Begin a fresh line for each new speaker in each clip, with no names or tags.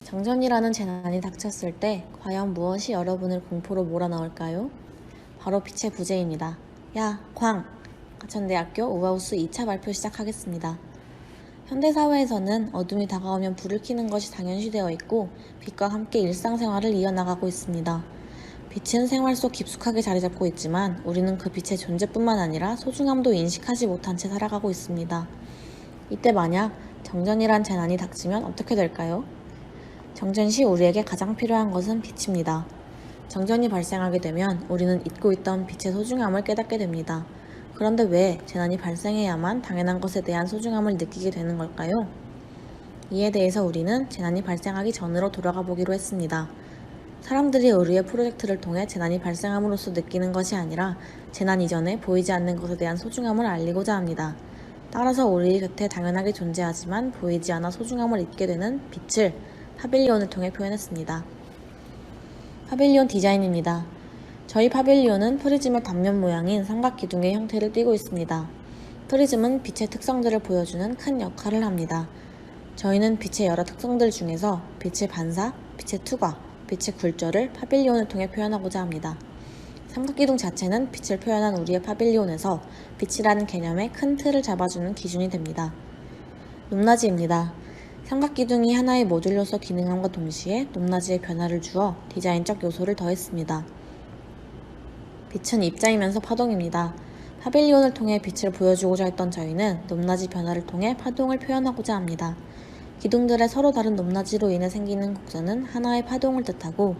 정전이라는 재난이 닥쳤을 때 과연 무엇이 여러분을 공포로 몰아넣을까요? 바로 빛의 부재입니다. 야, 광! 가천대학교 우하우스 2차 발표 시작하겠습니다. 현대사회에서는 어둠이 다가오면 불을 켜는 것이 당연시되어 있고 빛과 함께 일상생활을 이어나가고 있습니다. 빛은 생활 속 깊숙하게 자리잡고 있지만 우리는 그 빛의 존재뿐만 아니라 소중함도 인식하지 못한 채 살아가고 있습니다. 이때 만약 정전이란 재난이 닥치면 어떻게 될까요? 정전 시 우리에게 가장 필요한 것은 빛입니다. 정전이 발생하게 되면 우리는 잊고 있던 빛의 소중함을 깨닫게 됩니다. 그런데 왜 재난이 발생해야만 당연한 것에 대한 소중함을 느끼게 되는 걸까요? 이에 대해서 우리는 재난이 발생하기 전으로 돌아가 보기로 했습니다. 사람들이 의료의 프로젝트를 통해 재난이 발생함으로써 느끼는 것이 아니라 재난 이전에 보이지 않는 것에 대한 소중함을 알리고자 합니다. 따라서 우리 곁에 당연하게 존재하지만 보이지 않아 소중함을 잊게 되는 빛을 파빌리온을 통해 표현했습니다. 파빌리온 디자인입니다. 저희 파빌리온은 프리즘의 단면 모양인 삼각기둥의 형태를 띠고 있습니다. 프리즘은 빛의 특성들을 보여주는 큰 역할을 합니다. 저희는 빛의 여러 특성들 중에서 빛의 반사, 빛의 투과, 빛의 굴절을 파빌리온을 통해 표현하고자 합니다. 삼각기둥 자체는 빛을 표현한 우리의 파빌리온에서 빛이라는 개념의 큰 틀을 잡아주는 기준이 됩니다. 높낮이입니다. 삼각기둥이 하나의 모듈로서 기능함과 동시에 높낮이의 변화를 주어 디자인적 요소를 더했습니다. 빛은 입자이면서 파동입니다. 파빌리온을 통해 빛을 보여주고자 했던 저희는 높낮이 변화를 통해 파동을 표현하고자 합니다. 기둥들의 서로 다른 높낮이로 인해 생기는 곡선은 하나의 파동을 뜻하고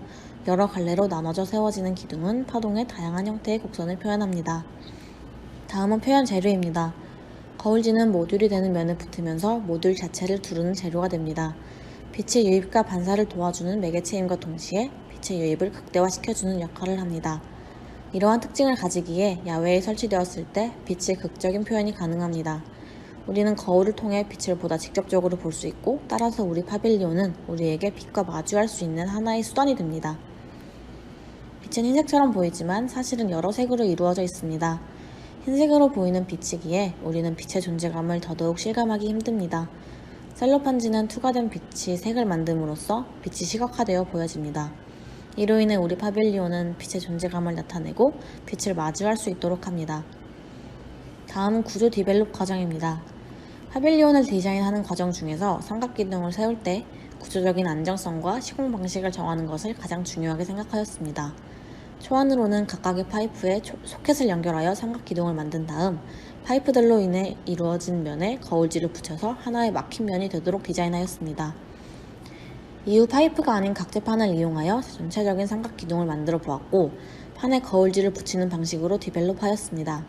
여러 갈래로 나눠져 세워지는 기둥은 파동의 다양한 형태의 곡선을 표현합니다. 다음은 표현 재료입니다. 거울지는 모듈이 되는 면에 붙으면서 모듈 자체를 두르는 재료가 됩니다. 빛의 유입과 반사를 도와주는 매개체임과 동시에 빛의 유입을 극대화시켜주는 역할을 합니다. 이러한 특징을 가지기에 야외에 설치되었을 때 빛의 극적인 표현이 가능합니다. 우리는 거울을 통해 빛을 보다 직접적으로 볼 수 있고 따라서 우리 파빌리온은 우리에게 빛과 마주할 수 있는 하나의 수단이 됩니다. 빛은 흰색처럼 보이지만 사실은 여러 색으로 이루어져 있습니다. 흰색으로 보이는 빛이기에 우리는 빛의 존재감을 더더욱 실감하기 힘듭니다. 셀로판지는 투과된 빛이 색을 만듦으로써 빛이 시각화되어 보여집니다. 이로 인해 우리 파빌리온은 빛의 존재감을 나타내고 빛을 마주할 수 있도록 합니다. 다음은 구조 디벨롭 과정입니다. 파빌리온을 디자인하는 과정 중에서 삼각기둥을 세울 때 구조적인 안정성과 시공 방식을 정하는 것을 가장 중요하게 생각하였습니다. 초안으로는 각각의 파이프에 소켓을 연결하여 삼각기둥을 만든 다음 파이프들로 인해 이루어진 면에 거울지를 붙여서 하나의 막힌 면이 되도록 디자인하였습니다. 이후 파이프가 아닌 각재판을 이용하여 전체적인 삼각기둥을 만들어 보았고 판에 거울지를 붙이는 방식으로 디벨롭하였습니다.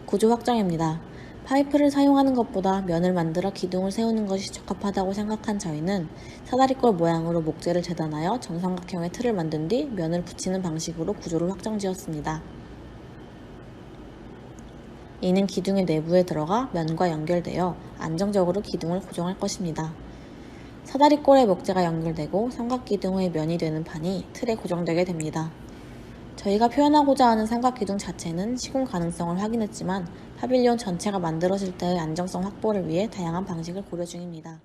구조 확정입니다. 파이프를 사용하는 것보다 면을 만들어 기둥을 세우는 것이 적합하다고 생각한 저희는 사다리꼴 모양으로 목재를 재단하여 정삼각형의 틀을 만든 뒤 면을 붙이는 방식으로 구조를 확정지었습니다. 이는 기둥의 내부에 들어가 면과 연결되어 안정적으로 기둥을 고정할 것입니다. 사다리꼴에 목재가 연결되고 삼각기둥의 면이 되는 판이 틀에 고정되게 됩니다. 저희가 표현하고자 하는 삼각기둥 자체는 시공 가능성을 확인했지만 파빌리온 전체가 만들어질 때의 안정성 확보를 위해 다양한 방식을 고려 중입니다.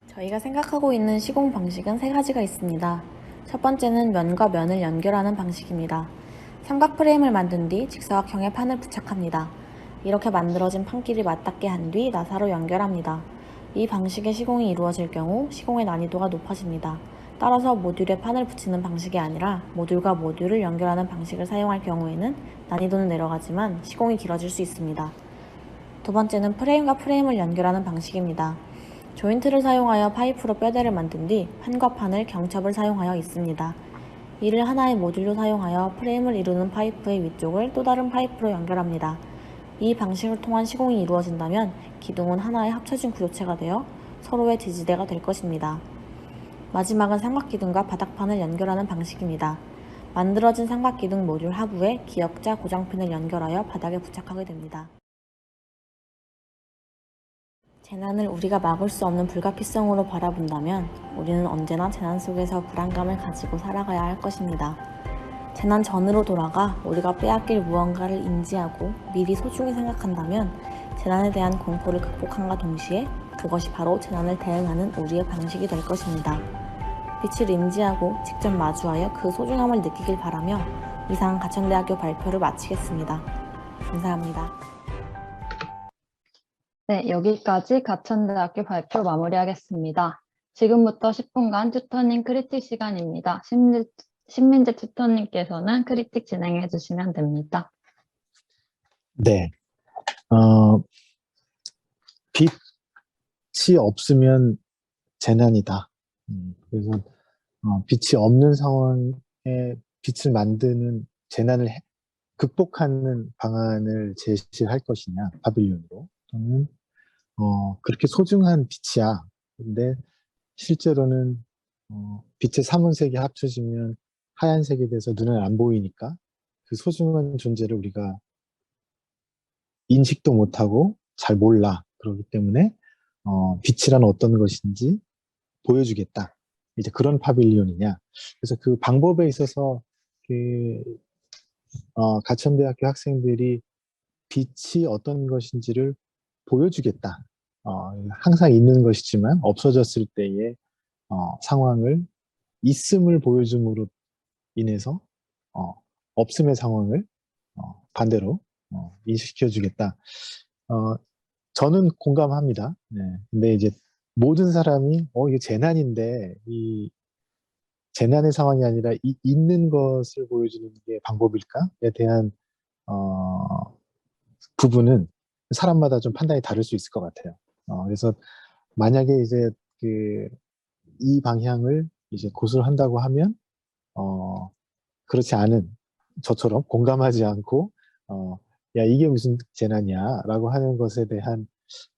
저희가 생각하고 있는 시공 방식은 세 가지가 있습니다. 첫 번째는 면과 면을 연결하는 방식입니다. 삼각 프레임을 만든 뒤 직사각형의 판을 부착합니다. 이렇게 만들어진 판끼리 맞닿게 한 뒤 나사로 연결합니다. 이 방식의 시공이 이루어질 경우 시공의 난이도가 높아집니다. 따라서 모듈에 판을 붙이는 방식이 아니라 모듈과 모듈을 연결하는 방식을 사용할 경우에는 난이도는 내려가지만 시공이 길어질 수 있습니다. 두 번째는 프레임과 프레임을 연결하는 방식입니다. 조인트를 사용하여 파이프로 뼈대를 만든 뒤 판과 판을 경첩을 사용하여 있습니다. 이를 하나의 모듈로 사용하여 프레임을 이루는 파이프의 위쪽을 또 다른 파이프로 연결합니다. 이 방식을 통한 시공이 이루어진다면 기둥은 하나의 합쳐진 구조체가 되어 서로의 지지대가 될 것입니다. 마지막은 삼각기둥과 바닥판을 연결하는 방식입니다. 만들어진 삼각기둥 모듈 하부에 기역자 고정핀을 연결하여 바닥에 부착하게 됩니다. 재난을 우리가 막을 수 없는 불가피성으로 바라본다면 우리는 언제나 재난 속에서 불안감을 가지고 살아가야 할 것입니다. 재난 전으로 돌아가 우리가 빼앗길 무언가를 인지하고 미리 소중히 생각한다면 재난에 대한 공포를 극복함과 동시에 그것이 바로 재난을 대응하는 우리의 방식이 될 것입니다. 빛을 인지하고 직접 마주하여 그 소중함을 느끼길 바라며 이상 가천대학교 발표를 마치겠습니다. 감사합니다.
네, 여기까지 가천대학교 발표 마무리하겠습니다. 지금부터 10분간 튜터닝 크리틱 시간입니다. 신민재 튜터님께서는 크리틱 진행해 주시면 됩니다.
네. 빛이 없으면 재난이다. 그래서 빛이 없는 상황에 빛을 만드는 재난을 극복하는 방안을 제시할 것이냐, 파빌리온으로. 또는 그렇게 소중한 빛이야. 근데 실제로는 빛의 삼원색이 합쳐지면 하얀색이 돼서 눈에 안 보이니까 그 소중한 존재를 우리가 인식도 못하고 잘 몰라. 그렇기 때문에 빛이란 어떤 것인지 보여주겠다. 이제 그런 파빌리온이냐. 그래서 그 방법에 있어서 가천대학교 학생들이 빛이 어떤 것인지를 보여주겠다. 항상 있는 것이지만 없어졌을 때의 상황을 있음을 보여줌으로 인해서 없음의 상황을 반대로 인식시켜주겠다. 저는 공감합니다. 네. 근데 이제 모든 사람이 이게 재난인데 이 재난의 상황이 아니라 있는 것을 보여주는 게 방법일까에 대한 부분은 사람마다 좀 판단이 다를 수 있을 것 같아요. 그래서 만약에 이제 이 방향을 이제 고수를 한다고 하면 그렇지 않은 저처럼 공감하지 않고 야 이게 무슨 재난이야 라고 하는 것에 대한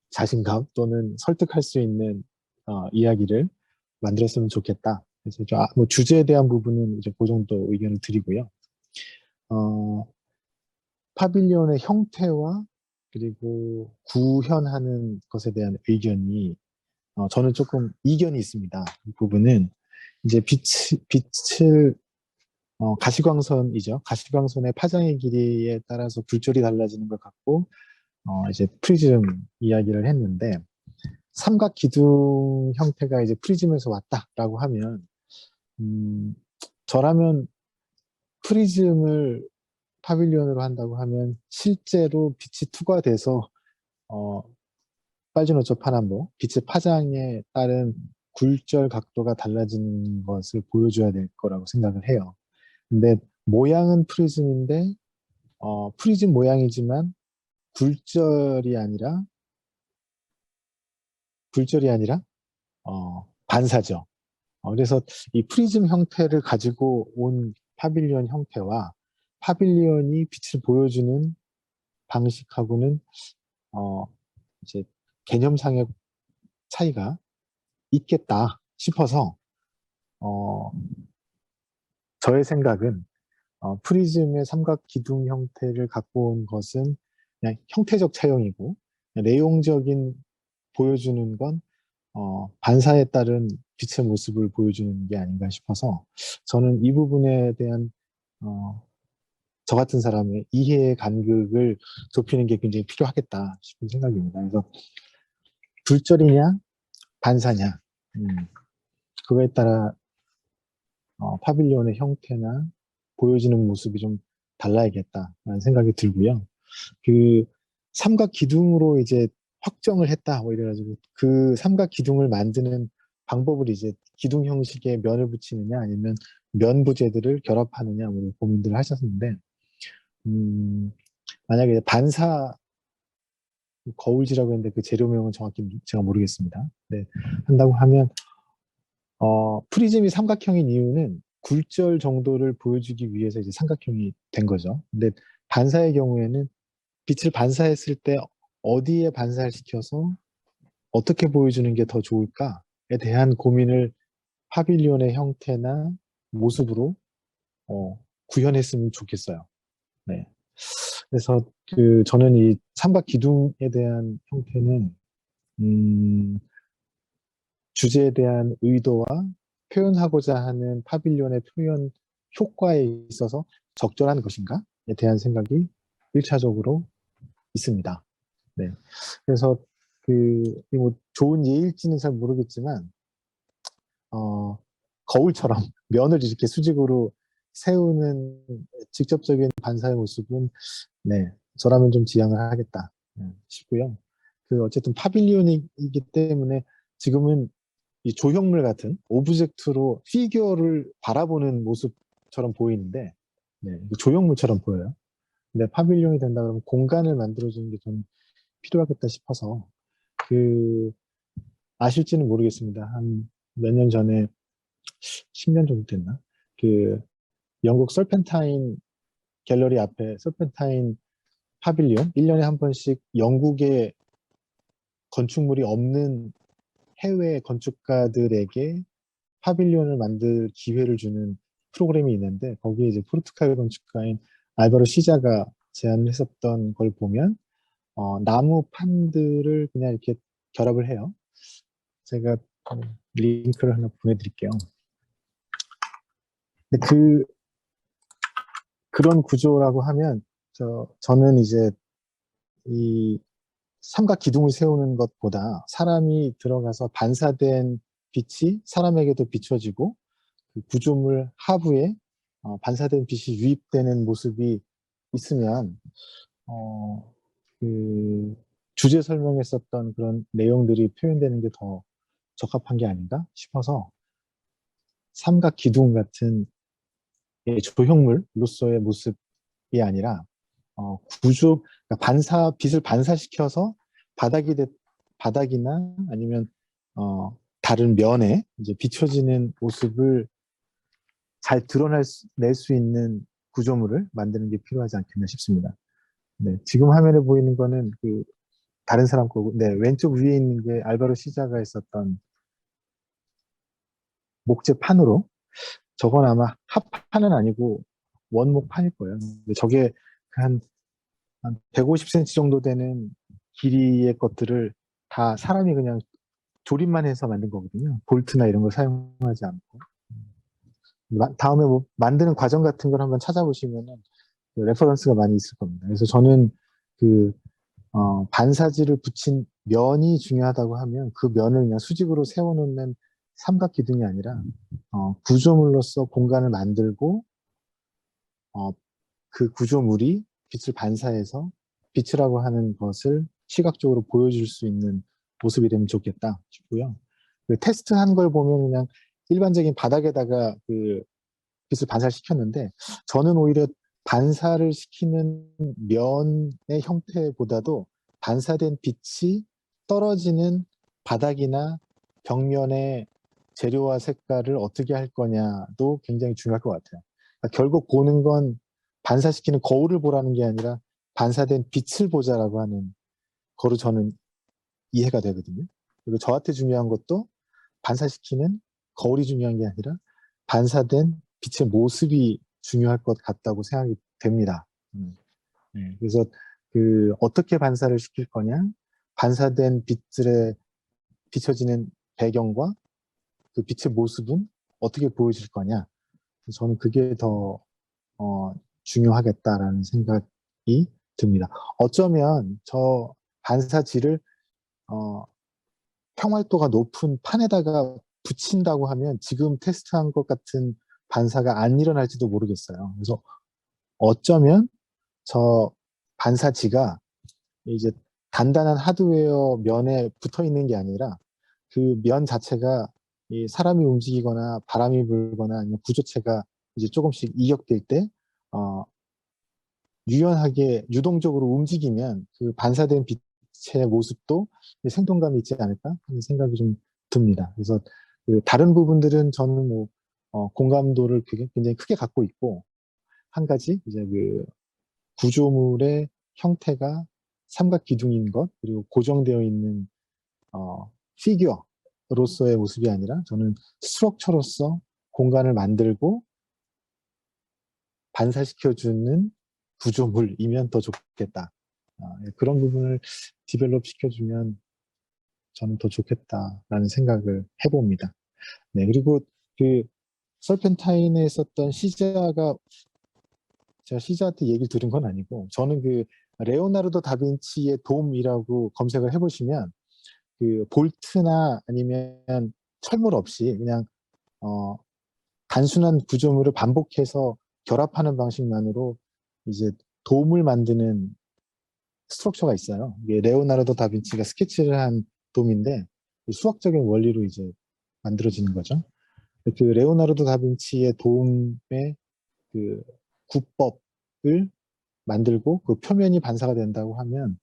자신감 또는 설득할 수 있는 이야기를 만들었으면 좋겠다. 그래서 뭐 주제에 대한 부분은 이제 그 정도 의견을 드리고요. 파빌리온의 형태와 그리고 구현하는 것에 대한 의견이 저는 조금 이견이 있습니다. 이 부분은 이제 빛을 가시광선이죠. 가시광선의 파장의 길이에 따라서 굴절이 달라지는 것 같고 이제 프리즘 이야기를 했는데 삼각 기둥 형태가 이제 프리즘에서 왔다라고 하면 저라면 프리즘을 파빌리온으로 한다고 하면 실제로 빛이 투과돼서 빨주노초 파남보 빛의 파장에 따른 굴절 각도가 달라지는 것을 보여줘야 될 거라고 생각을 해요. 근데 모양은 프리즘인데 프리즘 모양이지만 굴절이 아니라 반사죠. 그래서 이 프리즘 형태를 가지고 온 파빌리온 형태와 파빌리온이 빛을 보여주는 방식하고는 이제 개념상의 차이가 있겠다 싶어서 저의 생각은 프리즘의 삼각 기둥 형태를 갖고 온 것은 그냥 형태적 차용이고 내용적인 보여주는 건 반사에 따른 빛의 모습을 보여주는 게 아닌가 싶어서 저는 이 부분에 대한 저 같은 사람의 이해의 간극을 좁히는 게 굉장히 필요하겠다 싶은 생각입니다. 그래서 굴절이냐 반사냐 그거에 따라 파빌리온의 형태나 보여지는 모습이 좀 달라야겠다라는 생각이 들고요. 그 삼각 기둥으로 이제 확정을 했다 뭐 이래가지고 그 삼각 기둥을 만드는 방법을 이제 기둥 형식의 면을 붙이느냐 아니면 면 부재들을 결합하느냐 뭐 고민들을 하셨는데 만약에 반사 거울지라고 했는데 그 재료명은 정확히 제가 모르겠습니다. 네, 한다고 하면 프리즘이 삼각형인 이유는 굴절 정도를 보여주기 위해서 이제 삼각형이 된 거죠. 근데 반사의 경우에는 빛을 반사했을 때 어디에 반사를 시켜서 어떻게 보여주는 게 더 좋을까에 대한 고민을 파빌리온의 형태나 모습으로 구현했으면 좋겠어요. 네. 그래서 저는 이 삼각 기둥에 대한 형태는 주제에 대한 의도와 표현하고자 하는 파빌리온의 표현 효과에 있어서 적절한 것인가에 대한 생각이 1차적으로 있습니다. 네. 그래서 좋은 예일지는 잘 모르겠지만 거울처럼 면을 이렇게 수직으로 세우는 직접적인 반사의 모습은 네, 저라면 좀 지향을 하겠다 싶고요. 그 어쨌든 파빌리온이기 때문에 지금은 이 조형물 같은 오브젝트로 피규어를 바라보는 모습처럼 보이는데 네, 조형물처럼 보여요. 근데 파빌리온이 된다 그러면 공간을 만들어주는 게 좀 필요하겠다 싶어서 그 아실지는 모르겠습니다. 한 몇 년 전에 10년 정도 됐나? 그 영국 설펜타인 갤러리 앞에 설펜타인 파빌리온 1년에 한 번씩 영국의 건축물이 없는 해외 건축가들에게 파빌리온을 만들 기회를 주는 프로그램이 있는데 거기에 이제 포르투갈 건축가인 알바로 시자가 제안을 했었던 걸 보면 나무 판들을 그냥 이렇게 결합을 해요. 제가 링크를 하나 보내드릴게요. 근데 그런 구조라고 하면 저는 이제 이 삼각 기둥을 세우는 것보다 사람이 들어가서 반사된 빛이 사람에게도 비춰지고 그 구조물 하부에 반사된 빛이 유입되는 모습이 있으면 그 주제 설명했었던 그런 내용들이 표현되는 게 더 적합한 게 아닌가 싶어서 삼각 기둥 같은 조형물로서의 모습이 아니라 구조 그러니까 빛을 반사시켜서 바닥이나 아니면 다른 면에 이제 비춰지는 모습을 잘 낼 수 있는 구조물을 만드는 게 필요하지 않겠나 싶습니다. 네, 지금 화면에 보이는 거는 그 다른 사람 거고, 네, 왼쪽 위에 있는 게 알바로 시자가 있었던 목재판으로, 저건 아마 합판은 아니고 원목판일 거예요. 근데 저게 한 150cm 정도 되는 길이의 것들을 다 사람이 그냥 조립만 해서 만든 거거든요. 볼트나 이런 걸 사용하지 않고. 다음에 뭐 만드는 과정 같은 걸 한번 찾아보시면은 레퍼런스가 많이 있을 겁니다. 그래서 저는 그 반사지를 붙인 면이 중요하다고 하면 그 면을 그냥 수직으로 세워놓는 삼각 기둥이 아니라 구조물로서 공간을 만들고 그 구조물이 빛을 반사해서 빛이라고 하는 것을 시각적으로 보여줄 수 있는 모습이 되면 좋겠다 싶고요. 그 테스트한 걸 보면 그냥 일반적인 바닥에다가 그 빛을 반사시켰는데 저는 오히려 반사를 시키는 면의 형태보다도 반사된 빛이 떨어지는 바닥이나 벽면의 재료와 색깔을 어떻게 할 거냐도 굉장히 중요할 것 같아요. 그러니까 결국 보는 건 반사시키는 거울을 보라는 게 아니라 반사된 빛을 보자라고 하는 거로 저는 이해가 되거든요. 그리고 저한테 중요한 것도 반사시키는 거울이 중요한 게 아니라 반사된 빛의 모습이 중요할 것 같다고 생각이 됩니다. 네, 그래서 어떻게 반사를 시킬 거냐, 반사된 빛들의 비춰지는 배경과 그 빛의 모습은 어떻게 보여질 거냐. 저는 그게 더 중요하겠다라는 생각이 듭니다. 어쩌면 저 반사지를 평활도가 높은 판에다가 붙인다고 하면 지금 테스트한 것 같은 반사가 안 일어날지도 모르겠어요. 그래서 어쩌면 저 반사지가 이제 단단한 하드웨어 면에 붙어 있는 게 아니라 그 면 자체가 이 사람이 움직이거나 바람이 불거나 아니면 구조체가 이제 조금씩 이격될 때 유연하게 유동적으로 움직이면 그 반사된 빛의 모습도 생동감이 있지 않을까 하는 생각이 좀 듭니다. 그래서 그 다른 부분들은 저는 뭐 공감도를 굉장히 크게 갖고 있고 한 가지 이제 그 구조물의 형태가 삼각 기둥인 것 그리고 고정되어 있는 피규어로서의 모습이 아니라 저는 스트럭처로서 공간을 만들고 반사시켜주는 구조물이면 더 좋겠다. 그런 부분을 디벨롭 시켜주면 저는 더 좋겠다라는 생각을 해봅니다. 네, 그리고 그 설펜타인에 있었던 시자가 제가 시자한테 얘기를 들은 건 아니고 저는 그 레오나르도 다빈치의 돔이라고 검색을 해보시면 그 볼트나 아니면 철물 없이 그냥 단순한 구조물을 반복해서 결합하는 방식만으로 이제 돔을 만드는 스트럭처가 있어요. 이게 레오나르도 다빈치가 스케치를 한 돔인데 수학적인 원리로 이제 만들어지는 거죠. 그 레오나르도 다빈치의 돔의 그 구법을 만들고 그 표면이 반사가 된다고 하면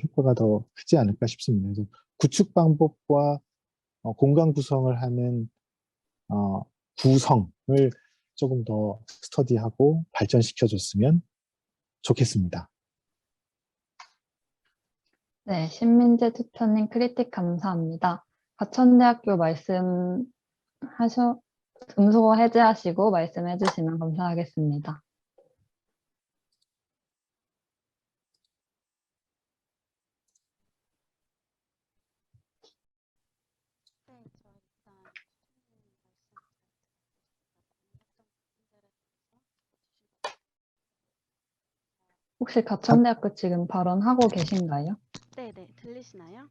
효과가 더 크지 않을까 싶습니다. 그래서 구축 방법과 공간 구성을 하는 구성을 조금 더 스터디하고 발전시켜줬으면 좋겠습니다.
네, 신민재 튜터님 크리틱 감사합니다. 과천대학교 음소 해제하시고 말씀해 주시면 감사하겠습니다.
네, 저 일단
혹시 과천대학교 지금 발언하고 계신가요?
네네, 들리시나요?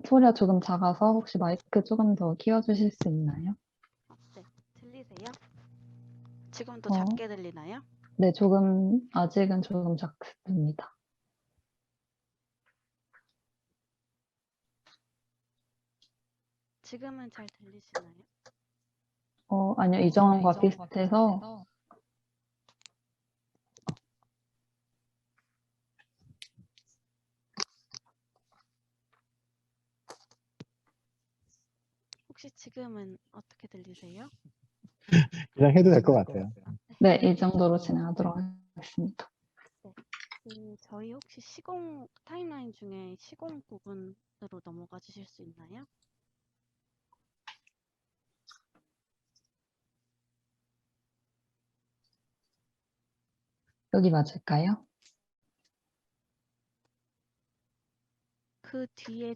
소리가 조금 작아서 혹시 마이크 조금 더 키워주실 수 있나요?
네, 들리세요? 지금도
어.
작게 들리나요?
네, 아직은 조금 작습니다.
지금은 잘 들리시나요?
아니요, 이전과 비슷해서
혹시 지금은 어떻게 들리세요?
그냥 해도 될 것 같아요.
네, 이 정도로 진행하도록 하겠습니다.
저희 혹시 시공 타임라인 중에 시공 부분으로 넘어가 주실 수 있나요?
여기 맞을까요?
그 뒤에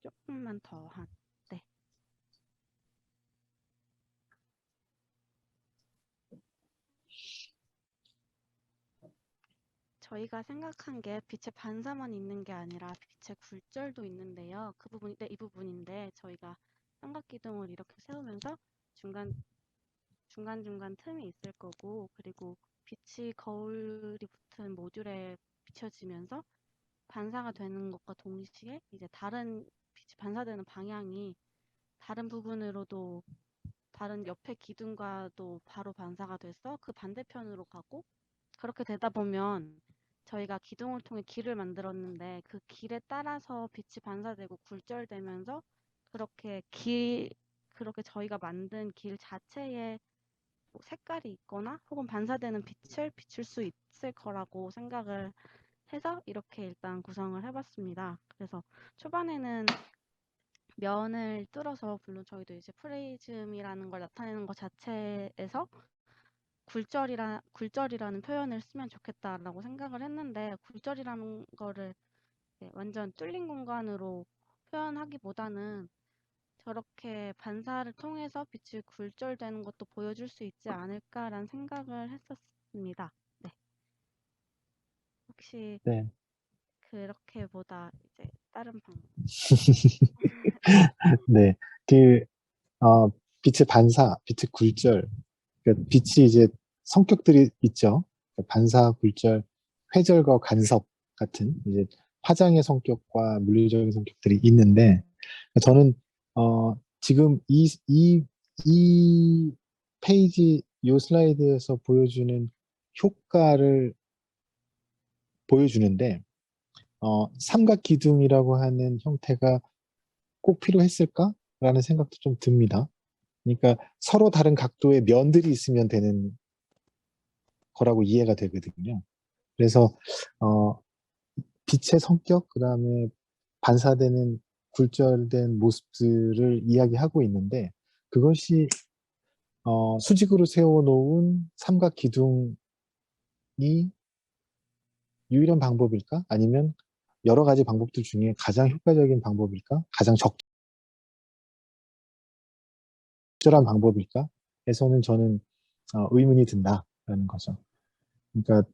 조금만 더 네. 저희가 생각한 게 빛의 반사만 있는 게 아니라 빛의 굴절도 있는데요. 그 부분이 이 부분인데 저희가 삼각기둥을 이렇게 세우면서 중간중간 틈이 있을 거고, 그리고 빛이 거울이 붙은 모듈에 비춰지면서 반사가 되는 것과 동시에 이제 다른 빛이 반사되는 방향이 다른 부분으로도 다른 옆에 기둥과도 바로 반사가 돼서 그 반대편으로 가고, 그렇게 되다 보면 저희가 기둥을 통해 길을 만들었는데 그 길에 따라서 빛이 반사되고 굴절되면서 그렇게 저희가 만든 길 자체에 뭐 색깔이 있거나 혹은 반사되는 빛을 비출 수 있을 거라고 생각을 해서 이렇게 일단 구성을 해봤습니다. 그래서 초반에는 면을 뚫어서, 물론 저희도 이제 프리즘이라는 걸 나타내는 것 자체에서 굴절이라는 표현을 쓰면 좋겠다라고 생각을 했는데, 굴절이라는 거를 완전 뚫린 공간으로 표현하기보다는 저렇게 반사를 통해서 빛이 굴절되는 것도 보여줄 수 있지 않을까라는 생각을 했었습니다. 네. 혹시
네.
그렇게보다 이제 다른 방법.
네. 빛의 반사, 빛의 굴절. 그러니까 빛이 이제 성격들이 있죠. 그러니까 반사, 굴절, 회절과 간섭 같은 이제 화장의 성격과 물리적인 성격들이 있는데, 저는 지금 이 페이지, 이 슬라이드에서 보여주는 효과를 보여주는데, 삼각 기둥이라고 하는 형태가 꼭 필요했을까라는 생각도 좀 듭니다. 그러니까 서로 다른 각도의 면들이 있으면 되는 거라고 이해가 되거든요. 그래서 빛의 성격, 그다음에 반사되는 굴절된 모습들을 이야기하고 있는데, 그것이 수직으로 세워놓은 삼각 기둥이 유일한 방법일까? 아니면 여러 가지 방법들 중에 가장 효과적인 방법일까? 가장 적절한 방법일까? 에서는 저는 의문이 든다라는 거죠. 그러니까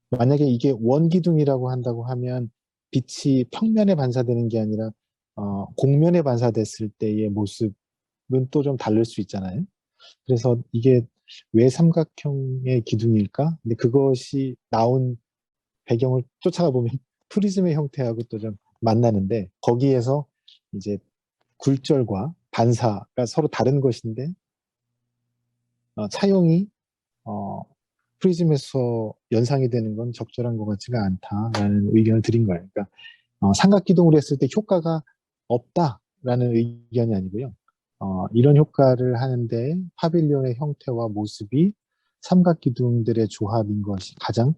만약에 이게 원기둥이라고 한다고 하면 빛이 평면에 반사되는 게 아니라 공면에 반사됐을 때의 모습은 또 좀 다를 수 있잖아요. 그래서 이게 왜 삼각형의 기둥일까? 근데 그것이 나온 배경을 쫓아가 보면 프리즘의 형태하고 또 좀 만나는데, 거기에서 이제 굴절과 반사가 서로 다른 것인데 차용이 어, 프리즘에서 연상이 되는 건 적절한 것 같지가 않다라는 의견을 드린 거예요. 그러니까 삼각기둥으로 했을 때 효과가 없다라는 의견이 아니고요. 이런 효과를 하는데 파빌리온의 형태와 모습이 삼각기둥들의 조합인 것이 가장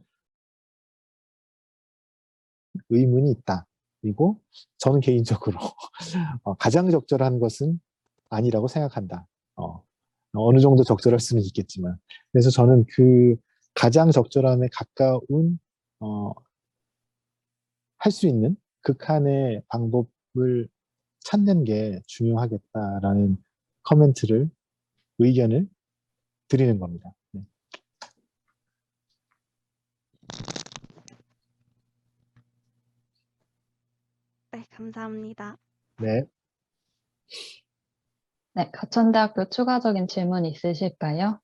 의문이 있다. 그리고 저는 개인적으로 가장 적절한 것은 아니라고 생각한다. 어느 정도 적절할 수는 있겠지만. 그래서 저는 그 가장 적절함에 가까운 할 수 있는 극한의 방법을 찾는 게 중요하겠다라는 커멘트를, 의견을 드리는 겁니다. 네.
네, 감사합니다.
네.
네, 가천대학교 추가적인 질문 있으실까요?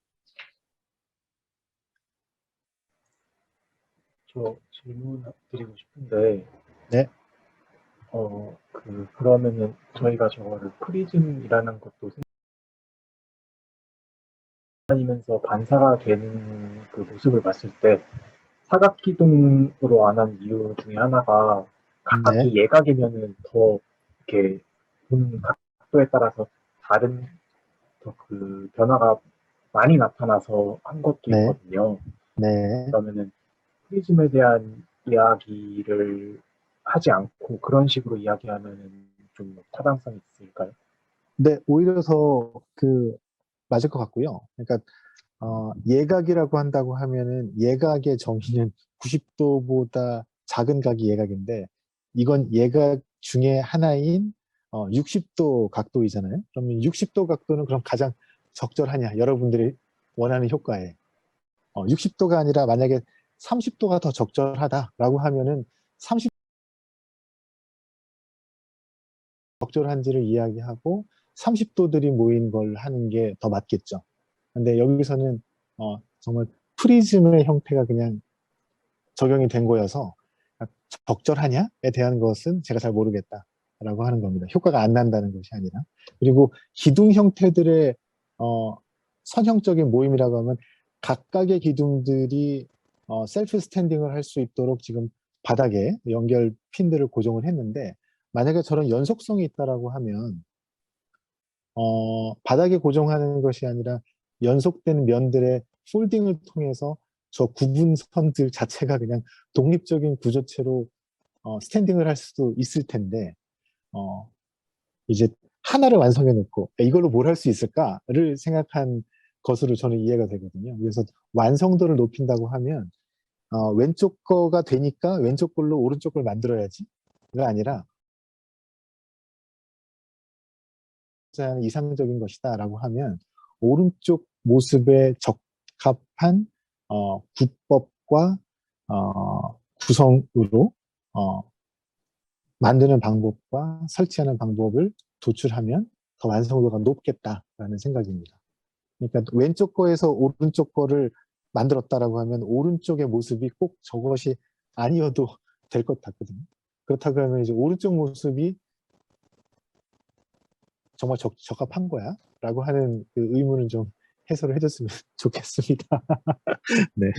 저 질문 드리고 싶은데,
네.
그러면은 저희가 저거를 프리즘이라는 것도 생각하면서 반사가 되는 그 모습을 봤을 때 사각기둥으로 안 한 이유 중에 하나가
네.
각이 예각이면은 더 이렇게 보는 각도에 따라서 다른 더 그 변화가 많이 나타나서 한 것도
네.
있거든요.
네.
그러면은 프리즘에 대한 이야기를 하지 않고 그런 식으로 이야기하면은 좀 타당성이 있을까요?
네. 오히려 더 맞을 것 같고요. 그러니까 예각이라고 한다고 하면은 예각의 정의는 90도보다 작은 각이 예각인데, 이건 예각 중에 하나인 60도 각도이잖아요. 그러면 60도 각도는 그럼 가장 적절하냐? 여러분들이 원하는 효과에 60도가 아니라 만약에 30도가 더 적절하다라고 하면은 30 적절한지를 이야기하고 30도들이 모인 걸 하는 게 더 맞겠죠. 근데 여기서는 정말 프리즘의 형태가 그냥 적용이 된 거여서 적절하냐에 대한 것은 제가 잘 모르겠다라고 하는 겁니다. 효과가 안 난다는 것이 아니라. 그리고 기둥 형태들의 선형적인 모임이라고 하면 각각의 기둥들이 셀프 스탠딩을 할 수 있도록 지금 바닥에 연결 핀들을 고정을 했는데, 만약에 저런 연속성이 있다라고 하면 바닥에 고정하는 것이 아니라 연속된 면들의 폴딩을 통해서 저 구분선들 자체가 그냥 독립적인 구조체로 스탠딩을 할 수도 있을 텐데, 이제 하나를 완성해 놓고 이걸로 뭘 할 수 있을까를 생각한 것으로 저는 이해가 되거든요. 그래서 완성도를 높인다고 하면 왼쪽 거가 되니까 왼쪽 걸로 오른쪽 걸 만들어야지가 아니라 이상적인 것이다라고 하면 오른쪽 모습에 적합한 구법과 구성으로 만드는 방법과 설치하는 방법을 도출하면 더 완성도가 높겠다라는 생각입니다. 그러니까 왼쪽 거에서 오른쪽 거를 만들었다라고 하면 오른쪽의 모습이 꼭 저것이 아니어도 될 것 같거든요. 그렇다고 하면 이제 오른쪽 모습이 정말 적합한 거야? 라고 하는 그 의문을 좀 해소를 해줬으면 좋겠습니다. 네.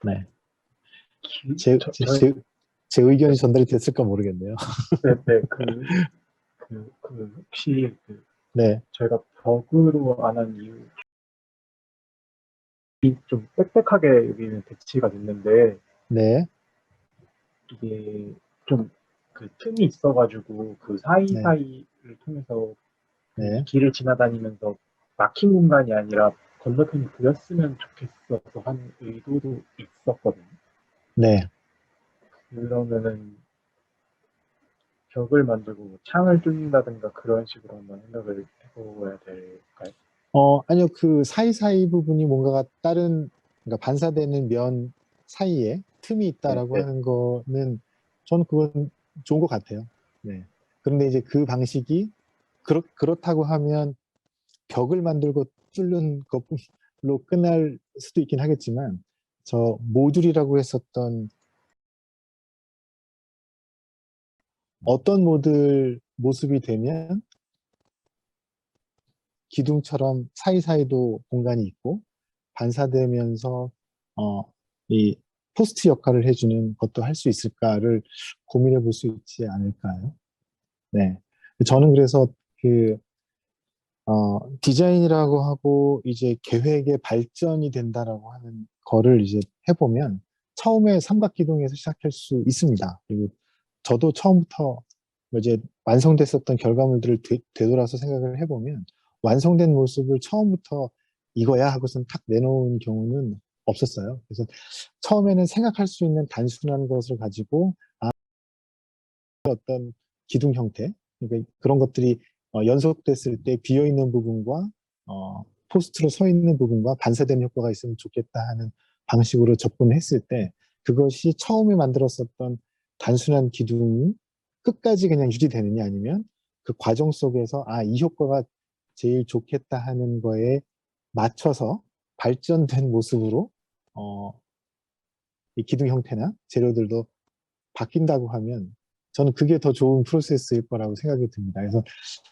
네. 제 의견이 전달이 됐을까 모르겠네요.
네, 혹시
네.
저희가 벽으로 안 한 이유 좀 빽빽하게 여기는 배치가 됐는데
네.
이게 좀 그 틈이 있어가지고 그
네.
사이사이를 통해서
네.
길을 지나다니면서 막힌 공간이 아니라 건너편이 보였으면 좋겠어서 한 의도도 있었거든요.
네.
그러면은 벽을 만들고 창을 뚫는다든가 그런 식으로 한번 생각을 해보아야 될까요?
아니요. 그 사이사이 부분이 뭔가가 다른, 그러니까 반사되는 면 사이에 틈이
네,
있다라고
네,
하는 거는 저는 그건 좋은 것 같아요. 네. 그런데 이제 그 방식이 그렇다고 하면 벽을 만들고 뚫는 것로 끝날 수도 있긴 하겠지만 저 모듈이라고 했었던 어떤 모습이 되면 기둥처럼 사이사이도 공간이 있고 반사되면서 이 포스트 역할을 해주는 것도 할 수 있을까를 고민해 볼 수 있지 않을까요? 네. 저는 그래서 그 디자인이라고 하고 이제 계획의 발전이 된다라고 하는 거를 이제 해보면 처음에 삼각기둥에서 시작할 수 있습니다. 그리고 저도 처음부터 뭐 이제 완성됐었던 결과물들을 되돌아서 생각을 해보면 완성된 모습을 처음부터 이거야 하고선 탁 내놓은 경우는 없었어요. 그래서 처음에는 생각할 수 있는 단순한 것을 가지고 어떤 기둥 형태, 그러니까 그런 것들이 연속됐을 때 비어있는 부분과 포스트로 서 있는 부분과 반사되는 효과가 있으면 좋겠다 하는 방식으로 접근했을 때 그것이 처음에 만들었었던 단순한 기둥이 끝까지 그냥 유지되느냐 아니면 그 과정 속에서 이 효과가 제일 좋겠다 하는 거에 맞춰서 발전된 모습으로 이 기둥 형태나 재료들도 바뀐다고 하면 저는 그게 더 좋은 프로세스일 거라고 생각이 듭니다. 그래서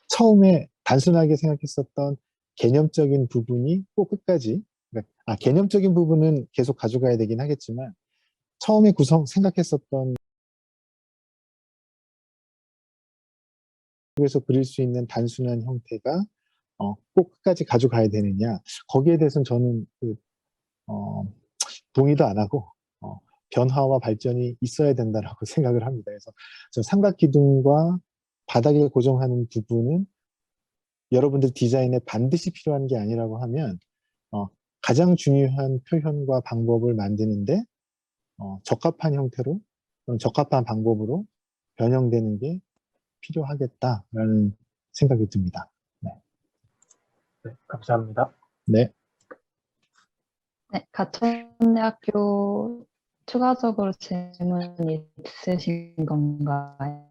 처음에 단순하게 생각했었던 개념적인 부분이 꼭 끝까지, 그러니까 개념적인 부분은 계속 가져가야 되긴 하겠지만 처음에 생각했었던 그래서 그릴 수 있는 단순한 형태가 꼭 끝까지 가져가야 되느냐 거기에 대해서는 저는 동의도 안 하고 변화와 발전이 있어야 된다라고 생각을 합니다. 그래서 저 삼각기둥과 바닥에 고정하는 부분은 여러분들 디자인에 반드시 필요한 게 아니라고 하면 가장 중요한 표현과 방법을 만드는데 적합한 형태로 적합한 방법으로 변형되는 게 필요하겠다라는 생각이 듭니다. 네.
네, 감사합니다.
네.
네, 가천대학교 추가적으로 질문 있으신 건가요?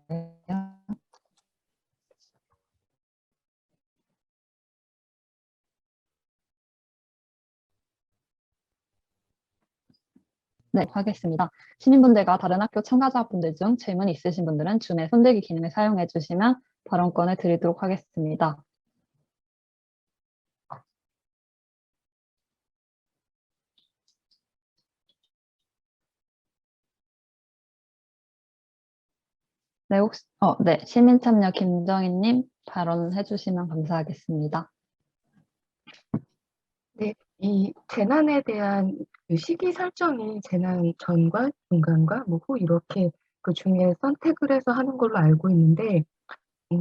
네, 하겠습니다. 시민분들과 다른 학교 참가자분들 중 질문 있으신 분들은 줌의 손들기 기능을 사용해 주시면 발언권을 드리도록 하겠습니다. 네, 혹시, 네, 시민참여 김정희님 발언해 주시면 감사하겠습니다.
네, 이 재난에 대한 그 시기 설정이 재난 전과 중간과 뭐 후 이렇게 그 중에 선택을 해서 하는 걸로 알고 있는데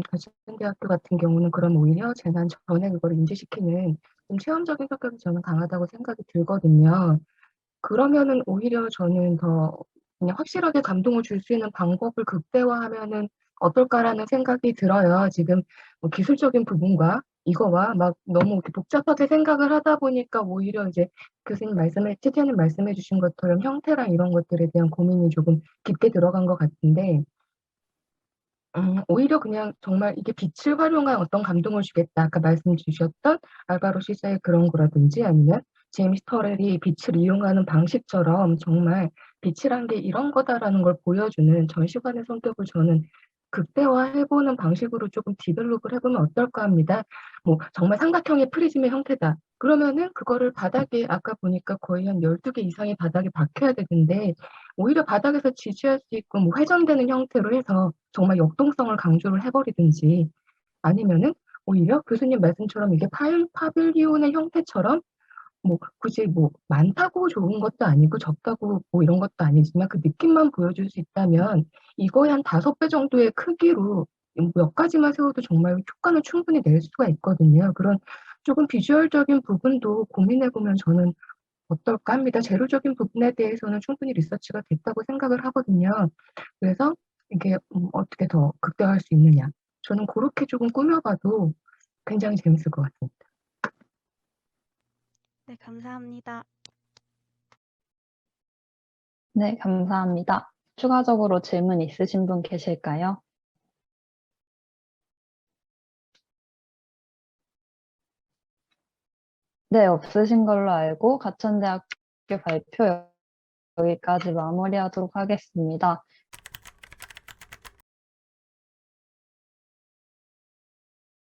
가천대학교 같은 경우는 그럼 오히려 재난 전에 그걸 인지시키는 좀 체험적인 성격이 저는 강하다고 생각이 들거든요. 그러면은 오히려 저는 더 그냥 확실하게 감동을 줄 수 있는 방법을 극대화하면은 어떨까라는 생각이 들어요. 지금 뭐 기술적인 부분과 이거와 막 너무 이렇게 복잡하게 생각을 하다 보니까 오히려 이제 최태님 말씀해 주신 것처럼 형태랑 이런 것들에 대한 고민이 조금 깊게 들어간 것 같은데, 오히려 그냥 정말 이게 빛을 활용한 어떤 감동을 주겠다. 아까 말씀 주셨던 알바로 시자의 그런 거라든지 아니면 제임스 터렐이 빛을 이용하는 방식처럼 정말 빛이란 게 이런 거다라는 걸 보여주는 전시관의 성격을 저는 극대화해보는 방식으로 조금 디벨롭을 해보면 어떨까 합니다. 뭐 정말 삼각형의 프리즘의 형태다. 그러면은 그거를 바닥에 아까 보니까 거의 한 12개 이상의 바닥에 박혀야 되는데 오히려 바닥에서 지지할 수 있고 뭐 회전되는 형태로 해서 정말 역동성을 강조를 해버리든지 아니면은 오히려 교수님 말씀처럼 이게 파빌리온의 형태처럼 뭐 굳이 뭐 많다고 좋은 것도 아니고 적다고 뭐 이런 것도 아니지만 그 느낌만 보여줄 수 있다면 이거의 한 5배 정도의 크기로 몇 가지만 세워도 정말 효과는 충분히 낼 수가 있거든요. 그런 조금 비주얼적인 부분도 고민해보면 저는 어떨까 합니다. 재료적인 부분에 대해서는 충분히 리서치가 됐다고 생각을 하거든요. 그래서 이게 어떻게 더 극대화할 수 있느냐. 저는 그렇게 조금 꾸며봐도 굉장히 재밌을 것 같습니다.
네, 감사합니다.
네, 감사합니다. 추가적으로 질문 있으신 분 계실까요? 네, 없으신 걸로 알고 가천대학교 발표 여기까지 마무리하도록 하겠습니다.